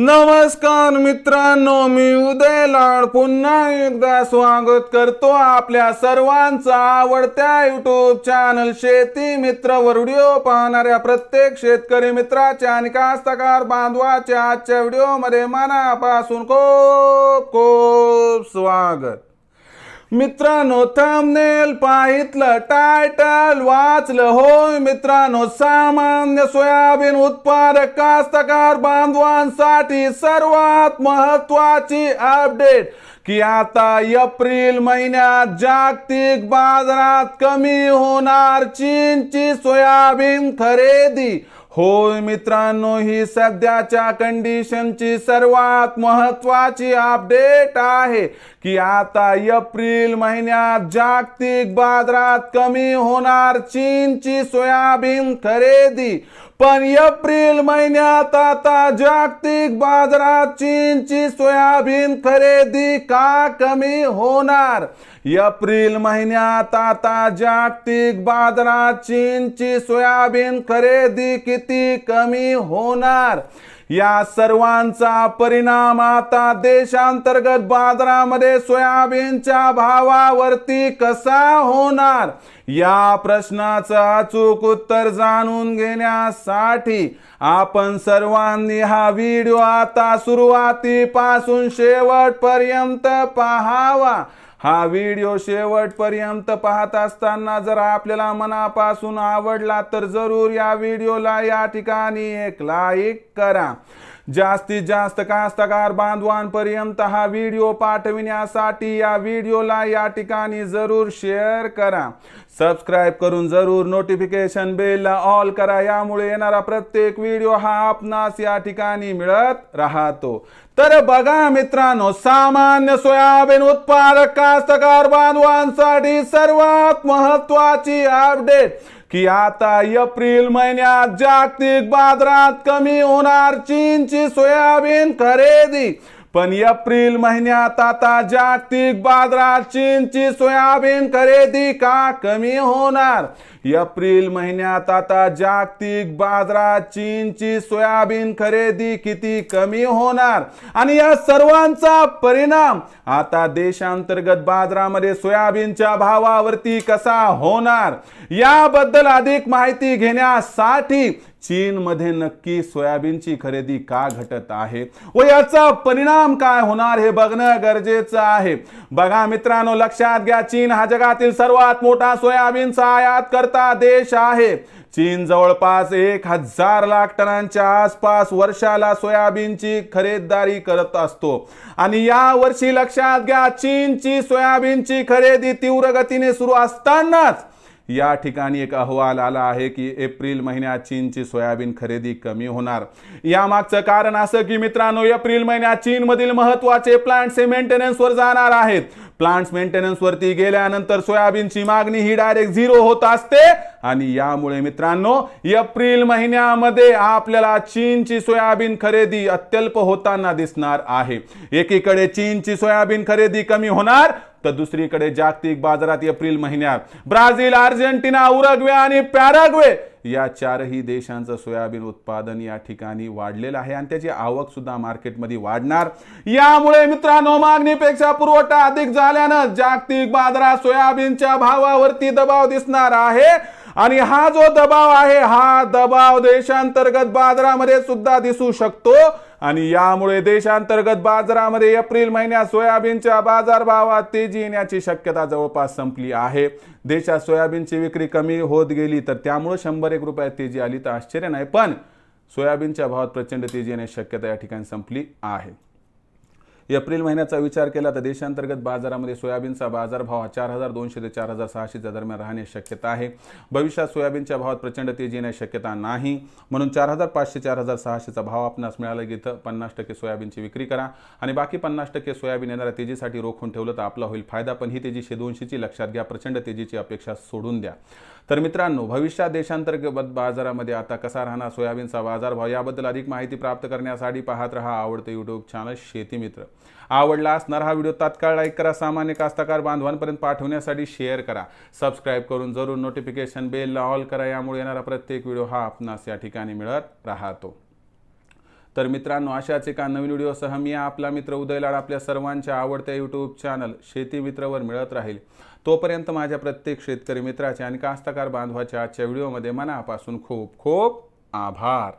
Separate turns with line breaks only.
नमस्कार मित्रांनो, मी उदय लाड पुन्हा एकदा स्वागत करतो आपल्या सर्वांचा आवडत्या युट्यूब चॅनल शेती मित्र वर व्हिडिओ पाहणाऱ्या प्रत्येक शेतकरी मित्राच्या आणि कास्तकार बांधवाच्या आजच्या व्हिडिओमध्ये मनापासून खूप खूप स्वागत। मित्रांनो, थंबनेल पाहितलं, टायटल वाचलं, होय मित्रांनो, सामान्य सोयाबीन उत्पादक कास्तकार बांधवांसाठी सर्वात महत्त्वाची अपडेट की आता एप्रिल महिन्यात जागतिक बाजारात कमी होणार चीनची सोयाबीन खरेदी। होय मित्रांनो, ही सध्याच्या कंडिशनची सर्वात महत्त्वाची अपडेट आहे की आता एप्रिल महिन्यात जागतिक बाजारात कमी होणार चीनची सोयाबीन खरेदी। पण एप्रिल महिन्यात आता जागतिक बाजारात चीनची सोयाबीन खरेदी का कमी होणार? एप्रिल महिन्यात आता जागतिक बाजारात चीनची सोयाबीन खरेदी किती कमी होणार? या सर्वांचा परिणाम आता देशांतर्गत बाजारामध्ये सोयाबीनच्या भावावरती कसा होणार? या प्रश्नाचं अचूक उत्तर जाणून घेण्यासाठी आपण सर्वांनी हा व्हिडिओ आता सुरुवातीपासून शेवटपर्यंत पाहावा। हा व्हिडिओ शेवटपर्यंत पाहत असताना जर आपल्याला मनापासून आवडला तर जरूर या व्हिडिओला या ठिकाणी एक लाईक करा। जास्तीत जास्त कास्तकार बांधवांपर्यंत हा व्हिडिओ पाठविण्यासाठी या व्हिडिओला या ठिकाणी जरूर शेअर करा। सबस्क्राइब करून जरूर नोटिफिकेशन बेलला ऑल करा, यामुळे येणारा प्रत्येक व्हिडिओ हा आपणास या ठिकाणी मिळत राहतो। तर बघा मित्रांनो, सामान्य सोयाबीन उत्पादक कास्तकार बांधवांसाठी सर्वात महत्त्वाची अपडेट की आता एप्रिल महिन्यात जागतिक बाजारात कमी होणार चीनची सोयाबीन खरेदी। पण एप्रिल महिन्यात आता जागतिक बाजारात चीनची सोयाबीन खरेदी का कमी होणार? एप्रिल महिन्यात आता जागतिक बाजारात चीनची सोयाबीन खरेदी किती कमी होणार आणि या सर्वांचा परिणाम आता देशांतर्गत बाजारामध्ये सोयाबीनच्या भावावरती कसा होणार? याबद्दल अधिक माहिती घेण्यासाठी चीनमध्ये नक्की सोयाबीनची खरेदी का घटत आहे व याचा परिणाम काय होणार हे बघणं गरजेचं आहे। बघा मित्रांनो, लक्षात घ्या, चीन हा जगातील सर्वात मोठा सोयाबीनचा आयात करता देश आहे। चीन जवळपास 1000 लाख टनांच्या आसपास वर्षाला सोयाबीनची खरेदीदारी करत असतो आणि या वर्षी लक्षात घ्या, चीनची सोयाबीनची खरेदी तीव्र गतीने सुरू असतानाच या ठिकाणी एक अहवाल आला आहे की एप्रिल महिन्यात चीनची सोयाबीन खरेदी कमी होणार। यामागचं कारण असं की मित्रांनो, एप्रिल महिन्यात चीन मधील महत्त्वाचे प्लांट्स मेंटेनन्स वर जाणार आहेत। प्लांट्स मेंटेनन्स वरती गेल्यानंतर सोयाबीनची मागणी ही डायरेक्ट झिरो होत असते आणि यामुळे मित्रांनो एप्रिल महिन्यामध्ये आपल्याला चीनची सोयाबीन खरेदी अत्यल्प होताना दिसणार आहे। एकीकडे चीनची सोयाबीन खरेदी कमी होणार तर दुसरीकडे जागतिक बाजारात एप्रिल महिन्यात ब्राझील, अर्जेंटिना, उरुग्वे आणि पॅराग्वे या चारही देशांचं सोयाबीन उत्पादन या ठिकाणी वाढलेलं आहे आणि त्याची आवक सुद्धा मार्केटमध्ये वाढणार। यामुळे मित्रांनो मागणीपेक्षा पुरवठा अधिक झाल्यानं जागतिक बाजारात सोयाबीनच्या भावावरती दबाव दिसणार आहे आणि हा जो दबाव आहे हा दबाव देशांतर्गत बाजारामध्ये सुद्धा दिसू शकतो आणि यामुळे देशांतर्गत बाजारामध्ये एप्रिल महिन्यात सोयाबीनच्या बाजारभावात तेजी येण्याची शक्यता जवळपास संपली आहे। देशात सोयाबीनची विक्री कमी होत गेली तर त्यामुळे 101 रुपयात तेजी आली तर आश्चर्य नाही, पण सोयाबीनच्या भावात प्रचंड तेजी येण्याची शक्यता या ठिकाणी संपली आहे। एप्रिल महिन्याचा विचार केला तर देशांतर्गत बाजारामध्ये सोयाबीनचा बाजारभाव 4200 ते 4600 दरम्यान राहण्याची शक्यता आहे। भविष्यात सोयाबीनच्या भावात प्रचंड तेजी येण्याची शक्यता नाही, म्हणून 4500 4600 चा भाव आपणास मिळाला की 50% सोयाबीनची विक्री करा आणि बाकी 50% सोयाबीन येणाऱ्या तेजीसाठी रोखून ठेवलं तर आपला होईल फायदा। पण ही तेजी 200ची लक्षात घ्या, प्रचंड तेजीची अपेक्षा सोडून द्या। तर मित्रांनो, भविष्यात देशांतर्गत बाजारामध्ये आता कसा राहणार सोयाबीनचा बाजारभाव याबद्दल अधिक माहिती प्राप्त करण्यासाठी पाहत रहा आवडते यूट्यूब चॅनल शेती मित्र। आवडला असणारा हा व्हिडिओ तात्काळ लाईक करा, सामान्य कास्तकार बांधवांपर्यंत पाठवण्यासाठी शेअर करा, सबस्क्राइब करून जरूर नोटिफिकेशन बेलला ऑल करा, यामुळे येणारा प्रत्येक व्हिडिओ हा आपणास या ठिकाणी मिळत राहतो। तर मित्रांनो, अशाच एका नवीन व्हिडिओसह मी आपला मित्र उदय लाड आपल्या सर्वांच्या आवडत्या यूट्यूब चॅनल शेती मित्रवर मिळत राहील. तोपर्यंत माझ्या प्रत्येक शेतकरी मित्राचे आणि कास्तकार बांधवाच्या आजच्या व्हिडिओमध्ये मनापासून खूप खूप आभार.